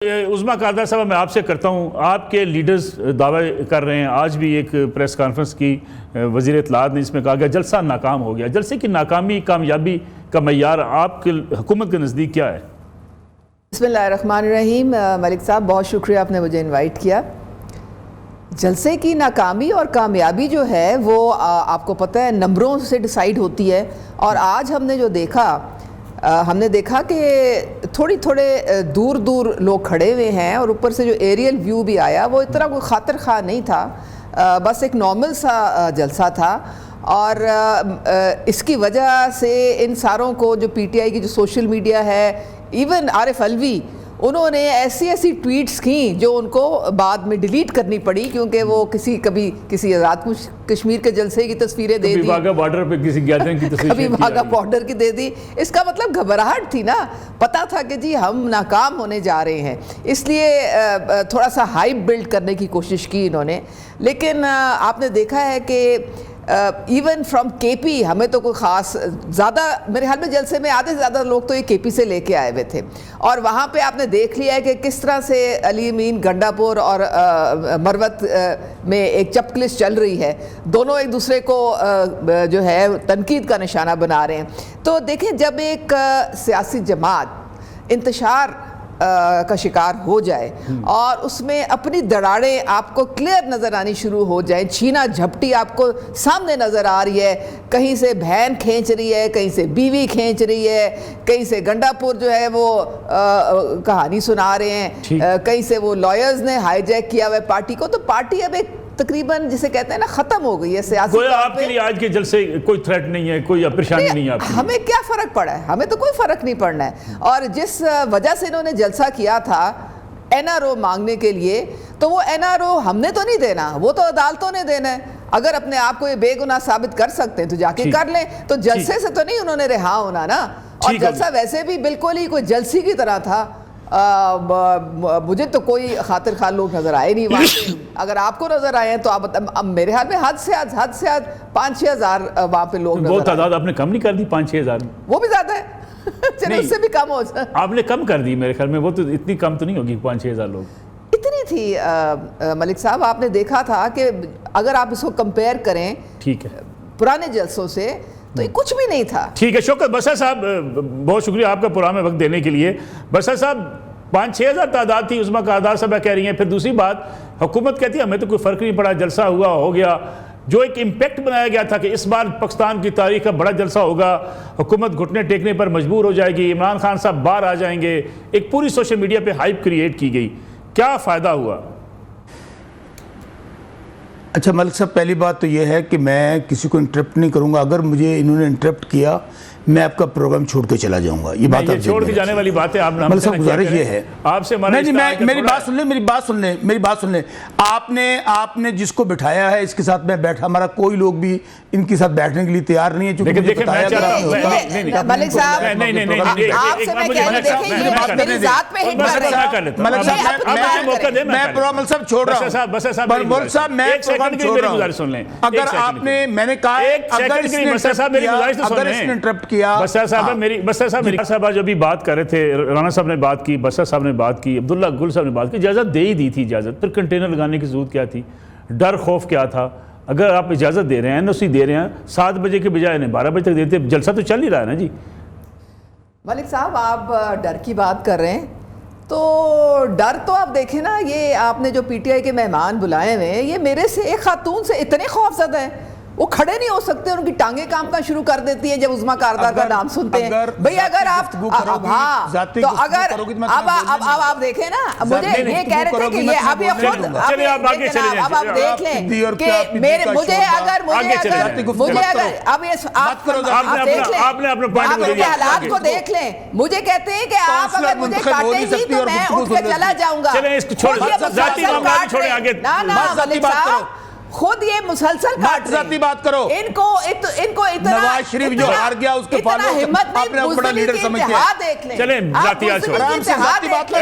عظمیٰ قادر صاحب میں آپ سے کرتا ہوں، آپ کے لیڈرز دعویٰ کر رہے ہیں، آج بھی ایک پریس کانفرنس کی وزیر اطلاعات نے اس میں کہا گیا جلسہ ناکام ہو گیا۔ جلسے کی ناکامی کامیابی کا معیار آپ کے حکومت کے نزدیک کیا ہے؟ بسم اللہ الرحمن الرحیم۔ ملک صاحب بہت شکریہ آپ نے مجھے انوائٹ کیا۔ جلسے کی ناکامی اور کامیابی جو ہے وہ آپ کو پتہ ہے نمبروں سے ڈیسائیڈ ہوتی ہے، اور آج ہم نے جو ہم نے دیکھا کہ تھوڑے دور لوگ کھڑے ہوئے ہیں، اور اوپر سے جو ایریل ویو بھی آیا وہ اتنا کوئی خاطر خواہ نہیں تھا، بس ایک نارمل سا جلسہ تھا۔ اور اس کی وجہ سے ان ساروں کو جو پی ٹی آئی کی جو سوشل میڈیا ہے، ایون عارف علوی، انہوں نے ایسی ٹویٹس کیں جو ان کو بعد میں ڈیلیٹ کرنی پڑی، کیونکہ وہ کبھی کسی آزاد کشمیر کے جلسے کی تصویریں دے دی، کبھی واگا بارڈر پہ کسی گیدرنگ کی تصویر، کبھی واگا بارڈر کی دے دی۔ اس کا مطلب گھبراہٹ تھی نا، پتہ تھا کہ جی ہم ناکام ہونے جا رہے ہیں، اس لیے تھوڑا سا ہائپ بلڈ کرنے کی کوشش کی انہوں نے۔ لیکن آپ نے دیکھا ہے کہ ایون فرام کے پی ہمیں تو کوئی خاص زیادہ، میرے خیال میں جلسے میں آدھے سے زیادہ لوگ تو یہ کے پی سے لے کے آئے ہوئے تھے، اور وہاں پہ آپ نے دیکھ لیا ہے کہ کس طرح سے علی امین گنڈا پور اور مروت میں ایک چپکلش چل رہی ہے، دونوں ایک دوسرے کو جو ہے تنقید کا نشانہ بنا رہے ہیں۔ تو دیکھیں جب ایک سیاسی جماعت انتشار کا شکار ہو جائے اور اس میں اپنی دراڑیں آپ کو کلیئر نظر آنی شروع ہو جائیں، چھینا جھپٹی آپ کو سامنے نظر آ رہی ہے، کہیں سے بہن کھینچ رہی ہے، کہیں سے بیوی کھینچ رہی ہے، کہیں سے گنڈا پور جو ہے وہ کہانی سنا رہے ہیں، کہیں سے وہ لائرز نے ہائی جیک کیا ہوا ہے پارٹی کو، تو پارٹی اب ایک تقریباً جسے کہتے ہیں نا ختم ہو گئی ہے سیاسی طور پہ۔ آپ کے لیے آج کے جلسے کوئی تھریٹ نہیں ہے، کوئی پریشانی نہیں ہے آپ کی؟ ہمیں کیا فرق پڑا ہے؟ ہمیں تو کوئی فرق نہیں پڑنا ہے، اور جس وجہ سے انہوں نے جلسہ کیا تھا این آر او مانگنے کے لیے، تو وہ این آر او ہم نے تو نہیں دینا، وہ تو عدالتوں نے دینا ہے۔ اگر اپنے آپ کو یہ بے گناہ ثابت کر سکتے ہیں تو جا کے کر لیں، تو جلسے سے تو نہیں انہوں نے رہا ہونا نا۔ اور جلسہ ویسے بھی بالکل ہی کوئی جلسی کی طرح تھا، مجھے تو کوئی خاطر خواہ لوگ نظر آئے نہیں وہاں پہ۔ اگر آپ کو نظر آئے ہیں تو آپ میرے خیال میں حد سے حد 5-6 ہزار وہاں پہ لوگ نظر آئے۔ وہ تعداد آپ نے کم نہیں کر دی 5-6 ہزار؟ وہ بھی زیادہ ہے، چلے اس سے بھی کم ہو جائے۔ آپ نے کم کر دی میرے خیال میں، وہ تو اتنی کم تو نہیں ہوگی 5-6 ہزار لوگ۔ اتنی تھی ملک صاحب، آپ نے دیکھا تھا کہ اگر آپ اس کو کمپیئر کریں ٹھیک ہے پرانے جلسوں سے تو یہ کچھ بھی نہیں تھا۔ ٹھیک ہے، شکر بسر صاحب، بہت شکریہ آپ کا پرانا وقت دینے کے لیے۔ بسر صاحب 5-6 ہزار تعداد تھی، عظمیٰ قادر صاحب کہہ رہی ہیں، پھر دوسری بات حکومت کہتی ہے ہمیں تو کوئی فرق نہیں پڑا، جلسہ ہوا ہو گیا۔ جو ایک امپیکٹ بنایا گیا تھا کہ اس بار پاکستان کی تاریخ کا بڑا جلسہ ہوگا، حکومت گھٹنے ٹیکنے پر مجبور ہو جائے گی، عمران خان صاحب باہر آ جائیں گے، ایک پوری سوشل میڈیا پہ ہائپ کریٹ کی گئی، کیا فائدہ ہوا؟ اچھا ملک صاحب، پہلی بات تو یہ ہے کہ میں کسی کو انٹرپٹ نہیں کروں گا، اگر مجھے انہوں نے انٹرپٹ کیا میں آپ کا پروگرام چھوڑ کے چلا جاؤں گا، یہ بات آپ چھوڑ کے جانے والی بات ہے۔ ملک صاحب گزارش یہ ہے، آپ سے نہیں میری بات سن لیں، آپ نے جس کو بٹھایا ہے اس کے ساتھ میں بیٹھا، ہمارا کوئی لوگ بھی ان کے ساتھ بیٹھنے کے لیے تیار نہیں ہے، چونکہ مجھے بتایا گیا۔ ملک صاحب آپ سے میں کہہ رہی دیکھیں یہ میری ذات پہ ہٹ کر رہے ہیں۔ ملک صاحب میں پروگرام صاحب چھوڑ رہا ہوں، ملک صاحب میں پروگرام چھوڑ رہا ہوں۔ اگر آپ نے، میں نے کہا اگر اس نے انٹرپٹ کیا، بسر صاحب میری صاحب جو بھی بات کر رہے تھے، رانا صاحب نے بات کی، بسر صاحب نے بات کی، عبداللہ گل صاحب نے بات کی، اجازت دے ہی دی تھی اجازت، پھر کنٹینر لگانے کی ضرورت کیا تھی؟ ڈر خوف کیا تھا؟ اگر آپ اجازت دے رہے ہیں، این او سی دے رہے ہیں 7 بجے کے بجائے 12 بجے تک دیتے، جلسہ تو چل ہی رہا ہے نا جی۔ ملک صاحب آپ ڈر کی بات کر رہے ہیں، تو ڈر تو آپ دیکھیں نا، یہ آپ نے جو پی ٹی آئی کے مہمان بلائے ہوئے ہیں، یہ میرے سے ایک خاتون سے اتنے خوف زدہ ہیں، وہ کھڑے نہیں ہو سکتے، ان کی ٹانگیں کام کا شروع کر دیتی ہیں جب عظمیٰ قادر کا نام سنتے ہیں۔ بھئی اگر آپ ہاں تو اگر اب آپ دیکھیں نا، مجھے یہ کہہ رہے تھے کہ یہ اب یہ خود اب آپ دیکھ لیں کہ مجھے اگر اب آپ دیکھ لیں، آپ ان کے حالات کو دیکھ لیں، مجھے کہتے ہیں کہ آپ اگر مجھے کاٹیں گی تو میں اٹھ کے چلا جاؤں گا۔ نا ملک صاحب خود یہ مسلسل کاٹ ذاتی بات کرو، ان کو اتنا نواز شریف جو ہار گیا اس کے فالو ہمت آپ نے بڑا لیڈر سمجھ کے دیکھ لیں، چلیں ذاتیات چھوڑیں، آرام سے ذاتی بات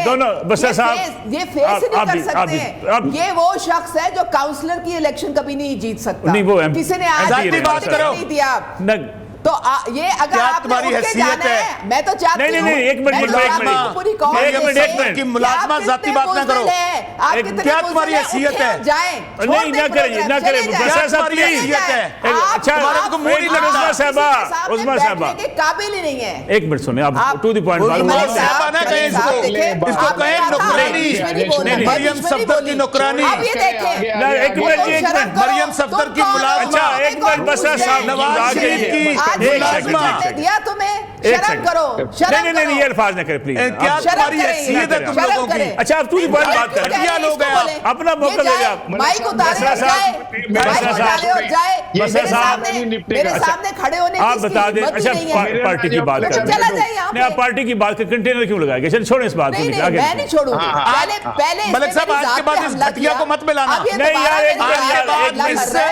دونوں بسر صاحب یہ فیس نہیں کر سکتے ہیں، یہ وہ شخص ہے جو کاؤنسلر کی الیکشن کبھی نہیں جیت سکتا، نہیں وہ کسی نے آج ذاتی بات کرو نہیں دیا۔ تو یہ اگر کیا آپ نے تمہاری اٹھ کے حیثیت جانا ہے؟ ہے، میں تو چاہتی ہوں نہیں، ایک منٹ، میں تو ایک آپ منٹ، کو پوری قوم ایک منٹ، ایک منٹ کہ ملازمہ ذاتی بات نہ کرو، کیا تمہاری حیثیت ہے؟ نہیں نہ کریں، نہ کریں بسر صاحب پلیز. اچھا عظمیٰ صاحبہ، عظمیٰ صاحبہ قابل ہی نہیں ہے. ایک منٹ سنیں آپ ٹو دی پوائنٹ. صاحبہ نہ کہیں اس کو کہیں نوکرانی، مریم صفدر کی نوکرانی. ایک منٹ، مریم صفدر کی ملازمہ. اچھا ایک منٹ بسر صاحب نواز شریف کی ملازمہ. دیا تمہیں شرم کرو، شرم نہیں یہ الفاظ نہ کریں پلیز. کیا تمہاری حیثیت ہے تم لوگوں کی؟ اچھا آپ ٹو دی پوائنٹ بات کریں. کیا لوگ ہیں آپ؟ اپنا موقع دے دیں آپ. مائک اتارے اور جائے، مائک اتارے اور جائے. میرے سامنے کھڑے ہونے آپ بتا دیں. اچھا پارٹی کی بات کریں. چلا جائے یہاں نہیں آپ پارٹی کی بات کریں، کنٹینر کیوں لگائے گا؟ چلیے چھوڑیں اس بات کو. نہیں میں نہیں چھوڑوں گی. پہلے ملک صاحب آج کے بعد اس گھٹیا کو مت ملانا. نہیں یار ایک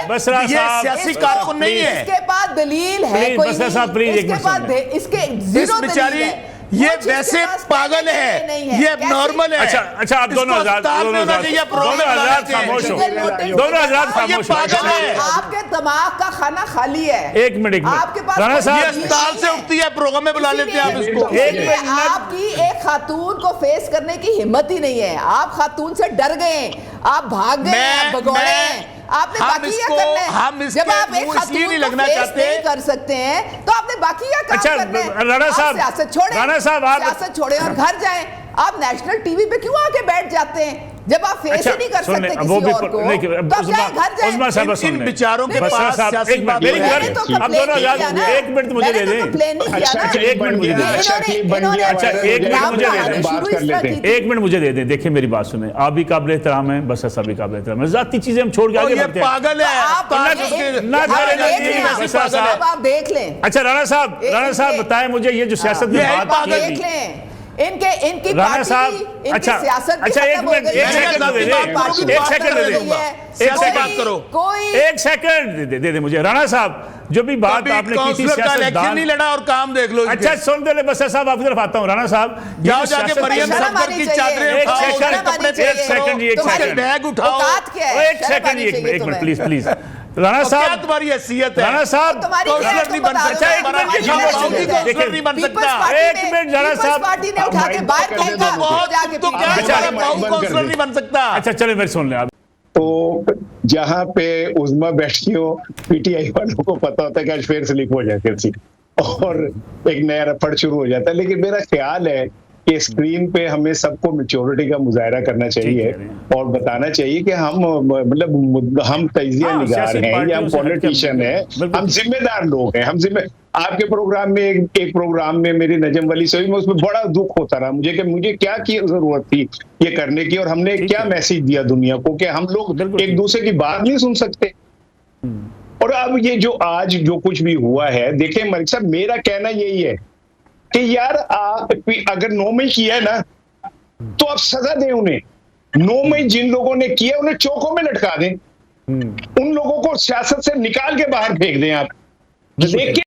بسرا یہ صاحب سیاسی کارکن نہیں ہے. اس کے بعد دلیل ہے پلیز کوئی بسرا صاحب پلیز ایک نہیں. اس کے منٹ بعد اس کے زیرو دلیل ہے. یہ ویسے پاگل ہے، یہ اب نارمل ہے. اچھا آپ دونوں حضرات خاموش ہو. دونوں حضرات خاموش ہو. آپ کے دماغ کا کھانا خالی ہے. ایک منٹ آپ کے پاس رانا یہ صاحب اسپتال سے اٹھتی ہے، پروگرام میں بلا لیتے ہیں آپ اس کو. آپ کی ایک خاتون کو فیس کرنے کی ہمت ہی نہیں ہے. آپ خاتون سے ڈر گئے، آپ بھاگ گئے، آپ بھگوڑے ہیں. آپ نے باقیہ کرنا ہے. جب آپ ایک خاتون کو فیس نہیں کر سکتے ہیں تو آپ نے باقیہ کام کرنا ہے. رانا صاحب، سیاست چھوڑیں، رانا صاحب آپ سیاست چھوڑیں اور گھر جائیں. آپ نیشنل ٹی وی پہ کیوں آ کے بیٹھ جاتے ہیں جب آپ فیس ہی نہیں کر سکتے کسی اور کو؟ تو آپ جائیں گھر جائیں. عظمیٰ صاحب ان بیچاروں کے بسرا پاس صاحب سیاسی ایک بات منٹ نہیں ہے. میری گھر اب دونوں حضرات ایک منٹ مجھے دے دیں. ایک منٹ مجھے دے دیں. اچھا ایک منٹ مجھے دے دیں. ایک منٹ مجھے دے دیں. دیکھیں میری بات سنیں، آپ بھی قابل احترام ہیں، بسرا صاحب بھی قابل احترام ہیں. ذاتی چیزیں ہم چھوڑ کے آگے بڑھتے ہیں. پاگل ہے. آپ دیکھ لیں. اچھا رانا صاحب بتائیں مجھے یہ جو سیاست میں بات دیکھ لیں ان کی رانا صاحب. اچھا ایک سیکنڈ دے دیں مجھے. رانا صاحب جو بھی بات آپ نے کی تھی الیکشن نہیں لڑا اور کام دیکھ لو. اچھا سن دے لے بسر صاحب آپ کی طرف آتا ہوں. رانا صاحب جاؤ جا کے مریم صفدر کی چادریں ایک منٹ پلیز رانا صاحب تمہاری حیثیت ہے. رانا صاحب کونسلر نہیں بن سکتا. کونسلر نہیں بن سکتا. ایک منٹ رانا صاحب. کونسلر نہیں بن سکتا. اچھا چلے میرے سن لیں آپ. تو جہاں پہ عظمیٰ بیٹھتی ہو پی ٹی آئی والوں کو پتا ہوتا ہے کہ آج پھر سلپ ہو جاتی تھی اور ایک نیا رفڑ شروع ہو جاتا ہے. لیکن میرا خیال ہے کہ اسکرین پہ ہمیں سب کو میچورٹی کا مظاہرہ کرنا چاہیے اور بتانا چاہیے کہ ہم مطلب ہم تجزیہ نگار ہیں یا ہم پولیٹیشین ہیں، ہم ذمہ دار لوگ ہیں. ہم آپ کے پروگرام میں ایک پروگرام میں میری نجم ولی سے اس میں بڑا دکھ ہوتا رہا مجھے کہ مجھے کیا کی ضرورت تھی یہ کرنے کی اور ہم نے کیا میسج دیا دنیا کو کہ ہم لوگ ایک دوسرے کی بات نہیں سن سکتے. اور اب یہ جو آج جو کچھ بھی ہوا ہے دیکھیں ملک صاحب، میرا کہنا یہی ہے کہ یار اگر 9 مئی کیا ہے نا تو آپ سزا دیں انہیں. 9 مئی جن لوگوں نے کیا انہیں چوکوں میں لٹکا دیں. ان لوگوں کو سیاست سے نکال کے باہر پھینک دیں. آپ دیکھیں